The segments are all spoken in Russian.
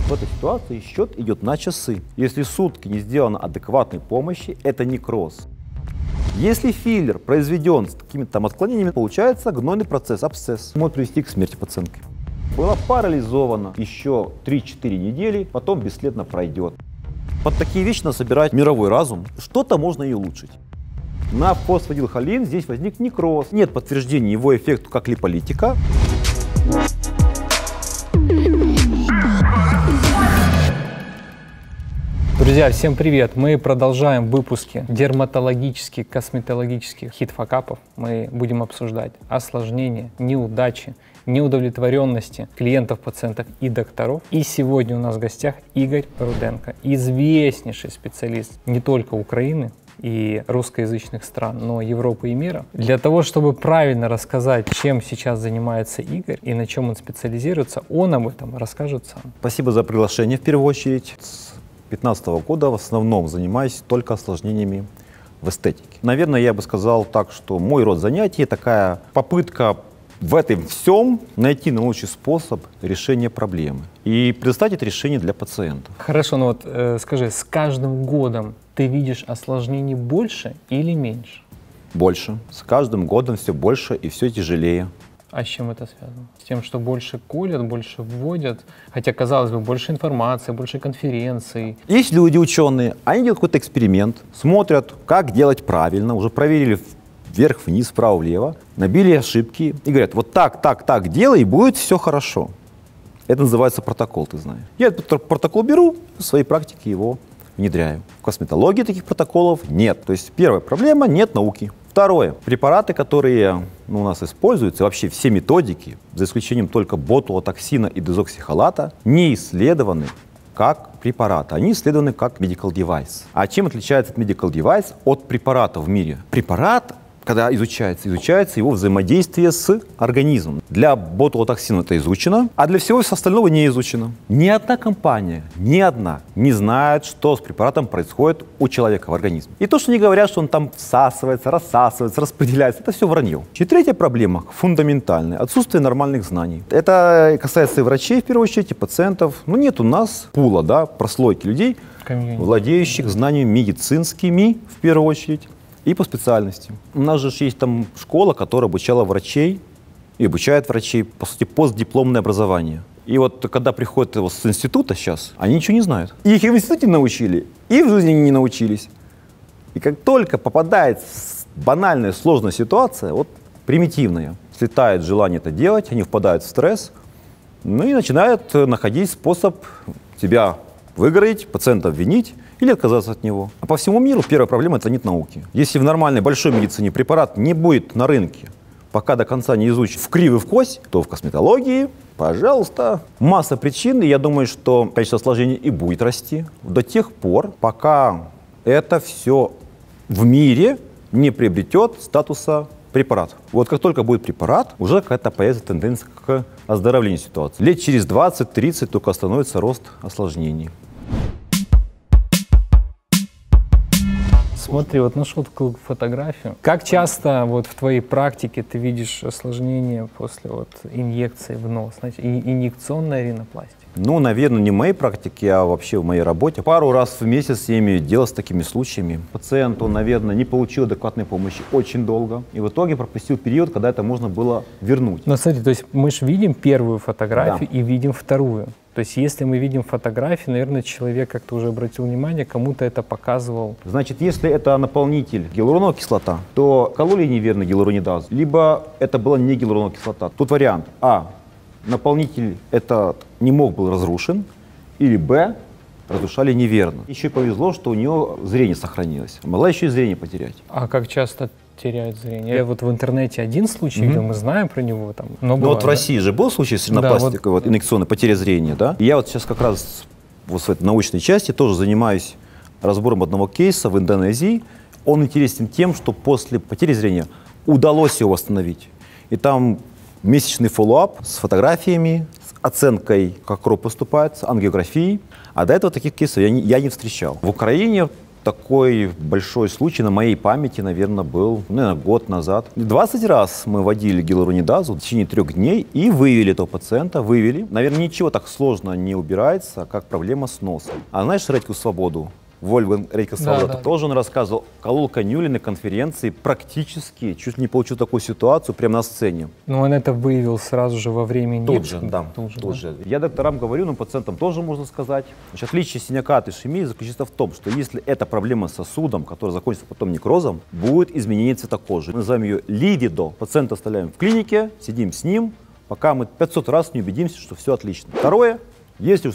В этой ситуации счет идет на часы. Если сутки не сделано адекватной помощи, это некроз. Если филлер произведен с какими-то там отклонениями, получается гнойный процесс, абсцесс. Может привести к смерти пациентки. Была парализована еще 3-4 недели, потом бесследно пройдет. Под такие вещи надо собирать мировой разум. Что-то можно и улучшить. На фосфатидилхолин здесь возник некроз. Нет подтверждения его эффекту как липолитика. Друзья, всем привет! Мы продолжаем выпуски дерматологических, косметологических хит-факапов. Мы будем обсуждать осложнения, неудачи, неудовлетворенности клиентов, пациентов и докторов. И сегодня у нас в гостях Игорь Руденко, известнейший специалист не только Украины и русскоязычных стран, но Европы и мира. Для того, чтобы правильно рассказать, чем сейчас занимается Игорь и на чем он специализируется, он об этом расскажет сам. Спасибо за приглашение в первую очередь. С 2015 года в основном занимаюсь только осложнениями в эстетике. Наверное, я бы сказал так, что мой род занятий — такая попытка в этом всем найти наилучший способ решения проблемы и предоставить это решение для пациентов. Хорошо, ну вот скажи, с каждым годом ты видишь осложнений больше или меньше? Больше. С каждым годом все больше и все тяжелее. А с чем это связано? С тем, что больше колят, больше вводят, хотя, казалось бы, больше информации, больше конференций. Есть люди, ученые, они делают какой-то эксперимент, смотрят, как делать правильно, уже проверили вверх-вниз, вправо-влево, набили ошибки и говорят, вот так делай, и будет все хорошо. Это называется протокол, ты знаешь. Я этот протокол беру, в своей практике его внедряю. В косметологии таких протоколов нет. То есть первая проблема — нет науки. Второе. Препараты, которые у нас используются, вообще все методики, за исключением только ботулотоксина и дезоксихолата, не исследованы как препараты. Они исследованы как medical device. А чем отличается medical device от препарата в мире? Препарат, когда изучается его взаимодействие с организмом. Для ботулотоксина это изучено, а для всего остального не изучено. Ни одна компания, ни одна не знает, что с препаратом происходит у человека в организме. И то, что они говорят, что он там всасывается, рассасывается, распределяется, это все вранье. И третья проблема, фундаментальная, отсутствие нормальных знаний. Это касается и врачей, в первую очередь, и пациентов. Ну, нет у нас пула, прослойки людей, владеющих знаниями медицинскими, в первую очередь, и по специальности. У нас же есть там школа, которая обучала врачей и обучает врачей, по сути, постдипломное образование. И вот когда приходят с института сейчас, они ничего не знают. Их и в институте научили, и в жизни не научились. И как только попадает банальная, сложная ситуация, вот примитивная, слетает желание это делать, они впадают в стресс, ну и начинают находить способ себя выгореть, пациента обвинить или отказаться от него. А по всему миру первая проблема — это нет науки. Если в нормальной большой медицине препарат не будет на рынке, пока до конца не изучен в кривь и в кость, то в косметологии, пожалуйста, масса причин. И я думаю, что количество осложнений и будет расти до тех пор, пока это все в мире не приобретет статуса препарат. Вот как только будет препарат, уже какая-то появится тенденция к оздоровлению ситуации. Лет через 20-30 только остановится рост осложнений. Смотри, вот нашел такую фотографию. Как часто вот в твоей практике ты видишь осложнения после инъекции в нос, значит, инъекционная ринопластика? Ну, наверное, не в моей практике, а вообще в моей работе. Пару раз в месяц я имею дело с такими случаями. Пациент, он, наверное, не получил адекватной помощи очень долго. И в итоге пропустил период, когда это можно было вернуть. Но смотри, то есть мы же видим первую фотографию и видим вторую. То есть если мы видим фотографии, наверное, человек, как ты уже обратил внимание, кому-то это показывал. Значит, если это наполнитель гиалуроновая кислота, то кололи неверно гиалуронидазу, либо это была не гиалуроновая кислота. Тут вариант А. Наполнитель этот не мог был разрушен, или Б. Разрушали неверно. Еще и повезло, что у нее зрение сохранилось. Могла еще и зрение потерять. А как часто теряют зрение? Я вот в интернете один случай видел, мы знаем про него. Там, но вот в России же был случай с ринопластикой, инъекционной потери зрения, да? И я вот сейчас как раз в этой научной части тоже занимаюсь разбором одного кейса в Индонезии. Он интересен тем, что после потери зрения удалось его восстановить. И там месячный фоллоуап с фотографиями, с оценкой, как кровь поступает, с ангиографией. А до этого таких кейсов я не встречал. В Украине такой большой случай на моей памяти, наверное, был, наверное, год назад. 20 раз мы вводили гиалуронидазу в течение 3 дней и вывели этого пациента, вывели. Наверное, ничего так сложно не убирается, как проблема с носом. А знаешь Редьку Свободу? Вольфганг Редька Свобода. Да. Тоже он рассказывал, колол канюли на конференции, практически чуть не получил такую ситуацию прямо на сцене. Но он это выявил сразу же во время Тут инъекции. же, да. Тут же. Я докторам говорю, но пациентам тоже можно сказать. Значит, отличие синяка от ишемии заключается в том, что если это проблема с сосудом, которая закончится потом некрозом, будет изменение цвета кожи. Мы называем ее лидидо. Пациента оставляем в клинике, сидим с ним, пока мы 500 раз не убедимся, что все отлично. Второе, если уж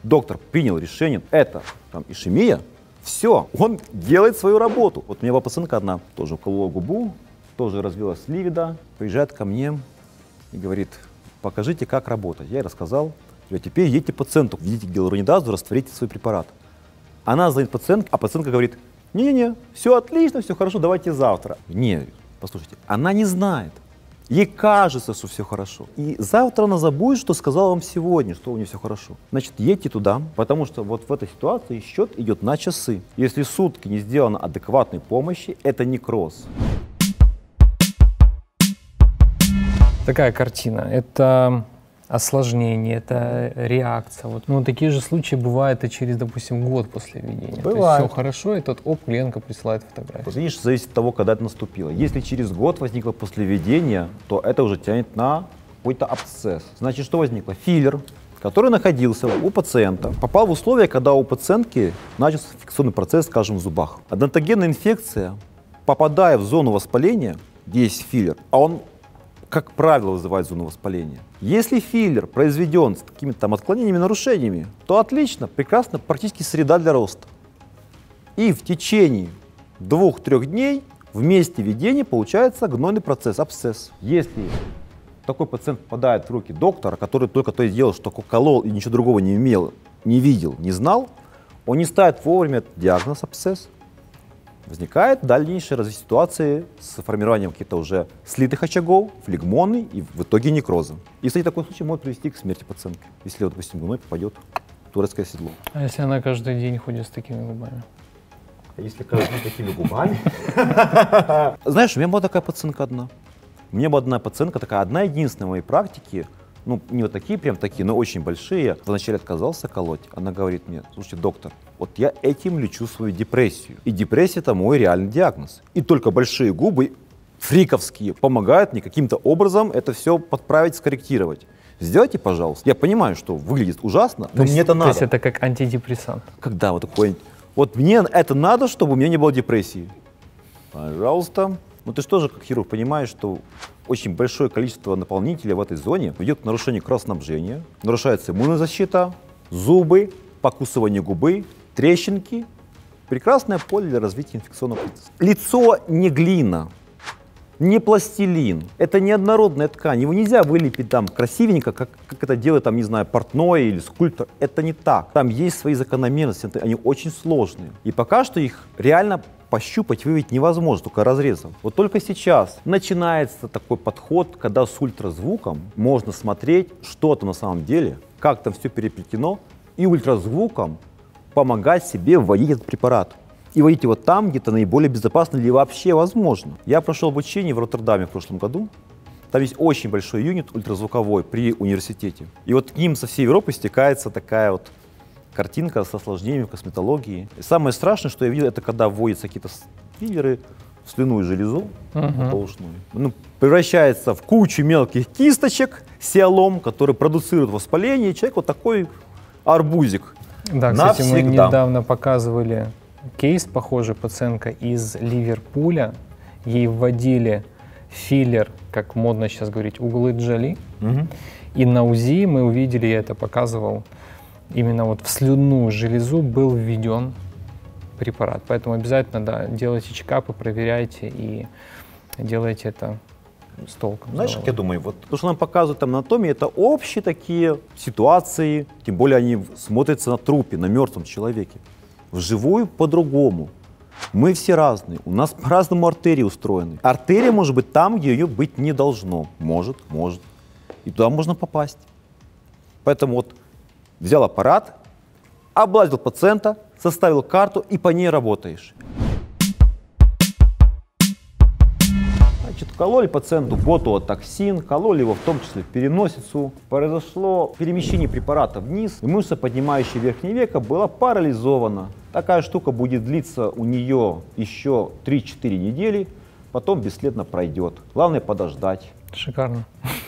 доктор принял решение, это там, ишемия, все, он делает свою работу. Вот у меня была пациентка одна, тоже уколола губу, тоже развилась ливида, приезжает ко мне и говорит: покажите, как работать. Я ей рассказал. Теперь едьте пациенту, введите гиалуронидазу, растворите свой препарат. Она звонит пациентке, а пациентка говорит: не-не-не, все отлично, все хорошо, давайте завтра. Не, послушайте, она не знает. Ей кажется, что все хорошо. И завтра она забудет, что сказала вам сегодня, что у нее все хорошо. Значит, едьте туда, потому что вот в этой ситуации счет идет на часы. Если сутки не сделано адекватной помощи, это некроз. Такая картина. Это осложнение, это реакция. Вот. Ну, такие же случаи бывают и через, допустим, год после введения. Бывает. Все хорошо, и тут клиентка присылает фотографию. Вот видишь, зависит от того, когда это наступило. Если через год возникло после введения, то это уже тянет на какой-то абсцесс. Значит, что возникло? Филлер, который находился у пациента, попал в условия, когда у пациентки начался инфекционный процесс, скажем, в зубах. Однотогенная инфекция, попадая в зону воспаления, где есть филлер, а он, как правило, вызывает зону воспаления. Если филлер произведен с какими-то там отклонениями, нарушениями, то отлично, прекрасно, практически среда для роста. И в течение 2-3 дней в месте введения получается гнойный процесс, абсцесс. Если такой пациент попадает в руки доктора, который только то и делал, что колол и ничего другого не имел, не видел, не знал, он не ставит вовремя диагноз абсцесс, возникает дальнейшее развитие ситуации с формированием каких-то уже слитых очагов, флегмоны и в итоге некроза. И, кстати, такой случай может привести к смерти пациентки, если, допустим, гной попадет в турецкое седло. А если она каждый день ходит с такими губами? А если каждый день такими губами? Знаешь, у меня была такая пациентка одна. У меня была одна пациентка, такая одна единственная в моей практике, ну, не вот такие, прям такие, но очень большие. Вначале отказался колоть. Она говорит мне: слушайте, доктор, вот я этим лечу свою депрессию. И депрессия — это мой реальный диагноз. И только большие губы, фриковские, помогают мне каким-то образом это все подправить, скорректировать. Сделайте, пожалуйста. Я понимаю, что выглядит ужасно, но мне это надо. То есть это как антидепрессант? Когда вот такой, вот мне это надо, чтобы у меня не было депрессии. Пожалуйста. Но ты же тоже, как хирург, понимаешь, что очень большое количество наполнителя в этой зоне ведет к нарушению кровоснабжения, нарушается иммунная защита, зубы, покусывание губы, трещинки. Прекрасное поле для развития инфекционного процесса. Лицо не глина, не пластилин. Это неоднородная ткань. Его нельзя вылепить там красивенько, как это делает, там, не знаю, портной или скульптор. Это не так. Там есть свои закономерности, они очень сложные. И пока что их реально пощупать, выявить невозможно, только разрезом. Вот только сейчас начинается такой подход, когда с ультразвуком можно смотреть, что там на самом деле, как там все переплетено, и ультразвуком помогать себе вводить этот препарат. И вводить его там, где это наиболее безопасно или вообще возможно. Я прошел обучение в Роттердаме в прошлом году. Там есть очень большой юнит ультразвуковой при университете. И вот к ним со всей Европы стекается такая вот картинка с осложнениями в косметологии. И самое страшное, что я видел, это когда вводятся какие-то филлеры в слюнную железу, полушную, превращается в кучу мелких кисточек, сиалом, который продуцирует воспаление, и человек вот такой арбузик. Да, кстати, мы недавно показывали кейс, похожий, пациентка из Ливерпуля. Ей вводили филлер, как модно сейчас говорить, углы Джоли. И на УЗИ мы увидели, я это показывал, именно вот в слюнную железу был введен препарат. Поэтому обязательно, да, делайте чекапы, проверяйте и делайте это с толком. Знаешь, как я думаю, вот то, что нам показывают там анатомии, это общие такие ситуации, тем более они смотрятся на трупе, на мертвом человеке. Вживую по-другому. Мы все разные, у нас по-разному артерии устроены. Артерия может быть там, где ее быть не должно. Может. И туда можно попасть. Поэтому вот взял аппарат, облазил пациента, составил карту и по ней работаешь. Значит, кололи пациенту ботулотоксин, кололи его в том числе в переносицу. Произошло перемещение препарата вниз, и мышца, поднимающая верхнее веко, была парализована. Такая штука будет длиться у нее еще 3-4 недели, потом бесследно пройдет. Главное подождать. Шикарно.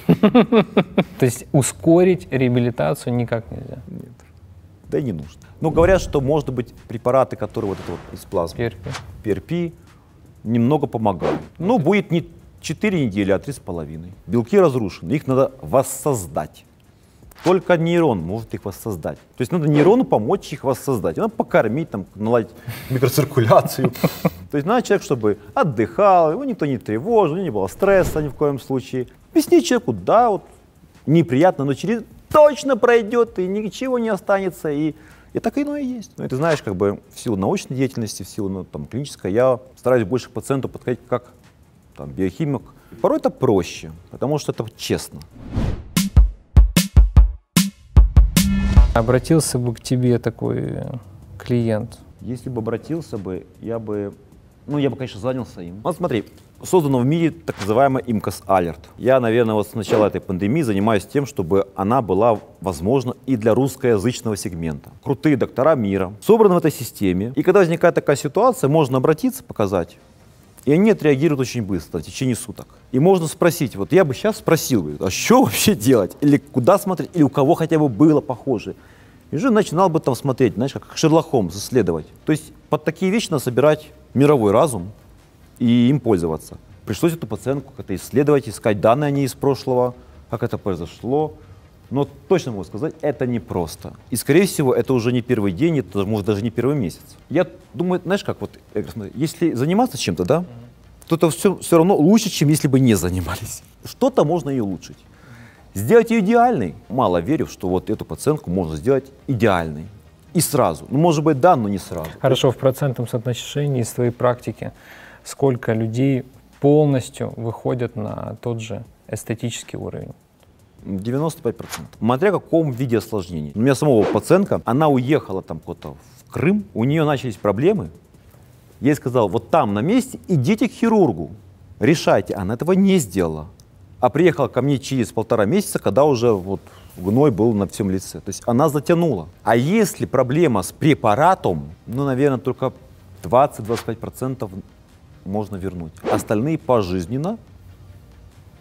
То есть ускорить реабилитацию никак нельзя? Нет. Да и не нужно. Но говорят, что, может быть, препараты, которые вот это вот из плазмы, PRP, немного помогают. Но будет не 4 недели, а 3,5. Белки разрушены, их надо воссоздать. Только нейрон может их воссоздать. То есть надо нейрону помочь их воссоздать. Надо покормить, там, наладить микроциркуляцию. То есть надо человек, чтобы отдыхал, его никто не тревожил, не было стресса ни в коем случае. Объяснить человеку, да, вот неприятно, но через точно пройдет, и ничего не останется. И так оно и есть. Но ты знаешь, как бы в силу научной деятельности, в силу клинической, я стараюсь больше к пациенту подходить как там, биохимик. Порой это проще, потому что это честно. Обратился бы к тебе такой клиент? Если бы обратился бы, я бы, конечно, занялся им. Вот смотри, создано в мире так называемая IMCAS Alert. Я, наверное, вот с начала этой пандемии занимаюсь тем, чтобы она была возможна и для русскоязычного сегмента. Крутые доктора мира собраны в этой системе. И когда возникает такая ситуация, можно обратиться, показать. И они отреагируют очень быстро, в течение суток. И можно спросить, вот я бы сейчас спросил, а что вообще делать? Или куда смотреть? Или у кого хотя бы было похоже? И уже начинал бы там смотреть, знаешь, как Шерлок Холмс, исследовать. То есть под такие вещи надо собирать мировой разум и им пользоваться. Пришлось эту пациентку как-то исследовать, искать данные о ней из прошлого, как это произошло. Но точно могу сказать, это непросто. И, скорее всего, это уже не первый день, это может даже не первый месяц. Я думаю, знаешь как, вот, если заниматься чем-то, да, то это все равно лучше, чем если бы не занимались. Что-то можно и улучшить. Сделать ее идеальной. Мало верю, что вот эту пациентку можно сделать идеальной. И сразу. Ну, может быть, да, но не сразу. Хорошо, в процентном соотношении из твоей практики сколько людей полностью выходят на тот же эстетический уровень? 95%. Смотря в каком виде осложнений. У меня самого пациентка, она уехала там куда-то в Крым, у нее начались проблемы. Я ей сказал, вот там на месте идите к хирургу, решайте. Она этого не сделала. А приехала ко мне через 1,5 месяца, когда уже вот гной был на всем лице. То есть она затянула. А если проблема с препаратом, наверное, только 20-25% можно вернуть. Остальные пожизненно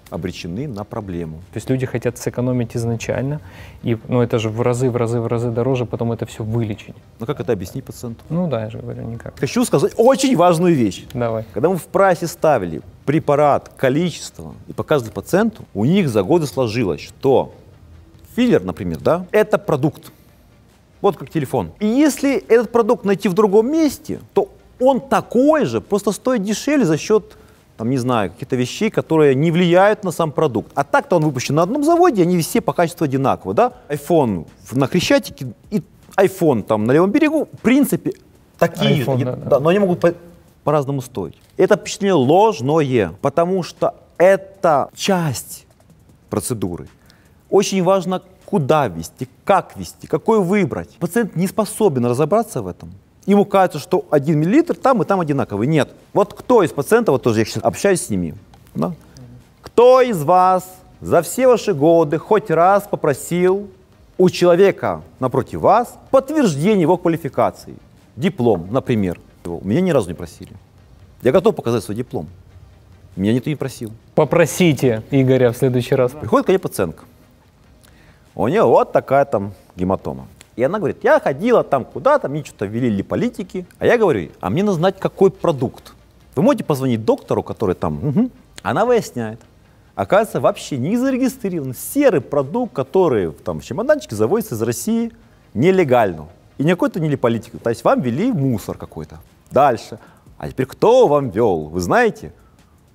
обречены на проблему. То есть люди хотят сэкономить изначально, и это же в разы дороже, потом это все вылечить. Ну как это объяснить пациенту? Ну да, я же говорю, никак. Хочу сказать очень важную вещь. Давай. Когда мы в прайсе ставили препарат, количество и показывали пациенту, у них за годы сложилось, что филлер, например, да, это продукт. Вот как телефон. И если этот продукт найти в другом месте, то он такой же, просто стоит дешевле за счет, там, не знаю, каких-то вещей, которые не влияют на сам продукт. А так-то он выпущен на одном заводе, они все по качеству одинаковые, да? iPhone на Хрещатике и iPhone там на левом берегу, в принципе, такие iPhone, же, да, но они могут по-разному стоить. Это впечатление ложное, потому что это часть процедуры. Очень важно, куда ввести, как ввести, какой выбрать. Пациент не способен разобраться в этом. Ему кажется, что 1 мл там и там одинаковый. Нет. Вот кто из пациентов, вот тоже я сейчас общаюсь с ними, да? Кто из вас за все ваши годы хоть раз попросил у человека напротив вас подтверждение его квалификации? Диплом, например. Меня ни разу не просили. Я готов показать свой диплом. Меня никто не просил. Попросите Игоря в следующий раз. Приходит ко мне пациентка. У нее вот такая там гематома. И она говорит, я ходила там куда-то, мне что-то ввели липолитики. А я говорю, а мне надо знать, какой продукт. Вы можете позвонить доктору, который там... Угу. Она выясняет. Оказывается, вообще не зарегистрирован серый продукт, который там в чемоданчике завозится из России нелегально. И никакой то не липолитик. То есть вам ввели мусор какой-то. Дальше. А теперь кто вам вел? Вы знаете?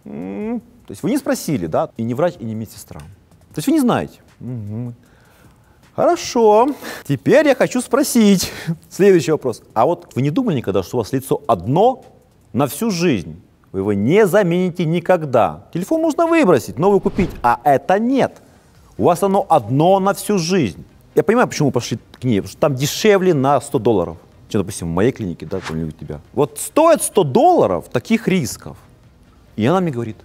То есть вы не спросили, да? И не врач, и не медсестра. То есть вы не знаете. Угу. Хорошо. Теперь я хочу спросить. Следующий вопрос. А вот вы не думали никогда, что у вас лицо одно на всю жизнь? Вы его не замените никогда. Телефон можно выбросить, новый купить, а это нет. У вас оно одно на всю жизнь. Я понимаю, почему вы пошли к ней, потому что там дешевле на $100. чем, допустим, в моей клинике, да, или у тебя. Вот стоит $100 таких рисков. И она мне говорит,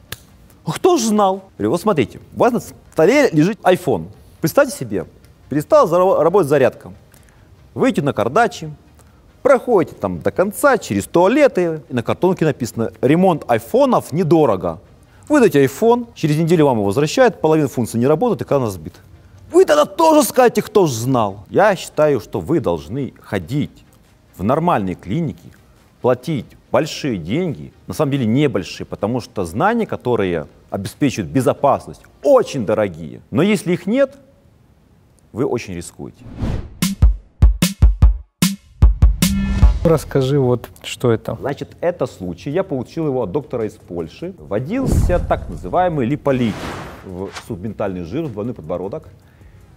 кто же знал? Я говорю, вот смотрите, у вас на столе лежит iPhone. Представьте себе, перестала работать зарядка. Выйдете на кардачи, проходите там до конца, через туалеты, и на картонке написано «Ремонт айфонов недорого». Выдайте iPhone, через неделю вам его возвращают, половина функций не работает, экран разбит. Вы тогда тоже скажете, кто же знал. Я считаю, что вы должны ходить в нормальные клиники, платить большие деньги, на самом деле небольшие, потому что знания, которые обеспечивают безопасность, очень дорогие. Но если их нет, вы очень рискуете. Расскажи, вот что это. Значит, это случай, я получил его от доктора из Польши. Вводился так называемый липолитик в субментальный жир, в двойной подбородок.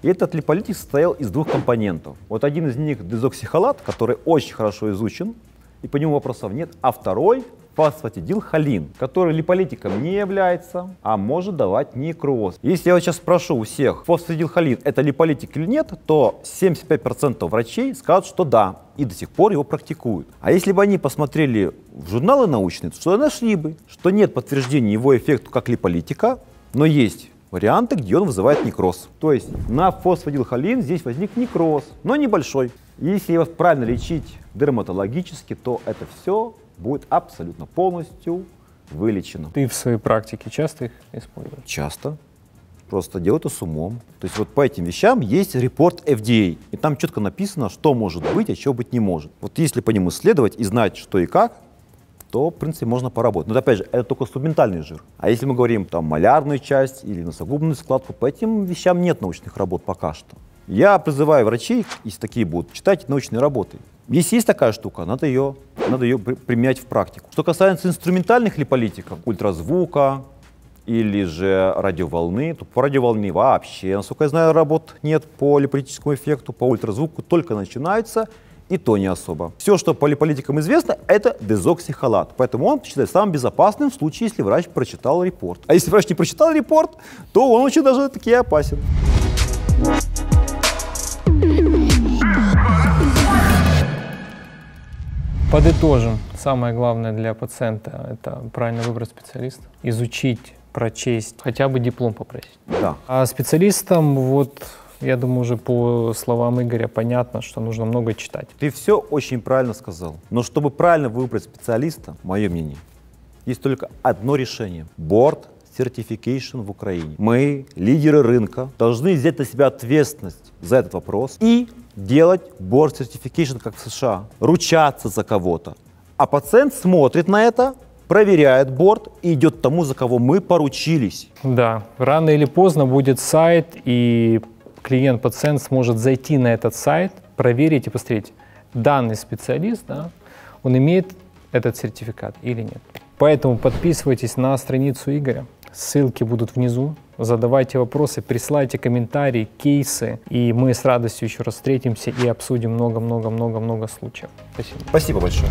И этот липолитик состоял из двух компонентов. Вот один из них дезоксихолат, который очень хорошо изучен, и по нему вопросов нет, а второй фосфатидилхолин, который липолитиком не является, а может давать некроз. Если я вот сейчас спрошу у всех, фосфатидилхолин это липолитик или нет, то 75% врачей скажут, что да, и до сих пор его практикуют. А если бы они посмотрели в журналы научные, то нашли бы, что нет подтверждения его эффекту как липолитика, но есть варианты, где он вызывает некроз. То есть на фосфатидилхолин здесь возник некроз, но небольшой. Если его правильно лечить дерматологически, то это все будет абсолютно полностью вылечено. Ты в своей практике часто их используешь? Часто. Просто делаю это с умом. То есть вот по этим вещам есть репорт FDA. И там четко написано, что может быть, а чего быть не может. Вот если по нему исследовать и знать, что и как, то, в принципе, можно поработать. Но опять же, это только субментальный жир. А если мы говорим там малярную часть или носогубную складку, по этим вещам нет научных работ пока что. Я призываю врачей, если такие будут, читать научные работы. Если есть такая штука, надо ее применять в практику. Что касается инструментальных липолитиков, ультразвука или же радиоволны, то по радиоволне вообще, насколько я знаю, работ нет по липолитическому эффекту, по ультразвуку только начинается, и то не особо. Все, что по липолитикам известно, это дезоксихолат. Поэтому он считается самым безопасным в случае, если врач прочитал репорт. А если врач не прочитал репорт, то он очень даже таки опасен. Подытожим. Самое главное для пациента – это правильно выбрать специалиста, изучить, прочесть, хотя бы диплом попросить. Да. А специалистам, вот, я думаю, уже по словам Игоря понятно, что нужно много читать. Ты все очень правильно сказал. Но чтобы правильно выбрать специалиста, мое мнение, есть только одно решение – Board Certification в Украине. Мы, лидеры рынка, должны взять на себя ответственность за этот вопрос и делать Board Certification, как в США, ручаться за кого-то. А пациент смотрит на это, проверяет борд и идет к тому, за кого мы поручились. Да, рано или поздно будет сайт, и клиент-пациент сможет зайти на этот сайт, проверить и посмотреть, данный специалист, да, он имеет этот сертификат или нет. Поэтому подписывайтесь на страницу Игоря. Ссылки будут внизу. Задавайте вопросы, присылайте комментарии, кейсы. И мы с радостью еще раз встретимся и обсудим много-много-много-много случаев. Спасибо. Спасибо большое.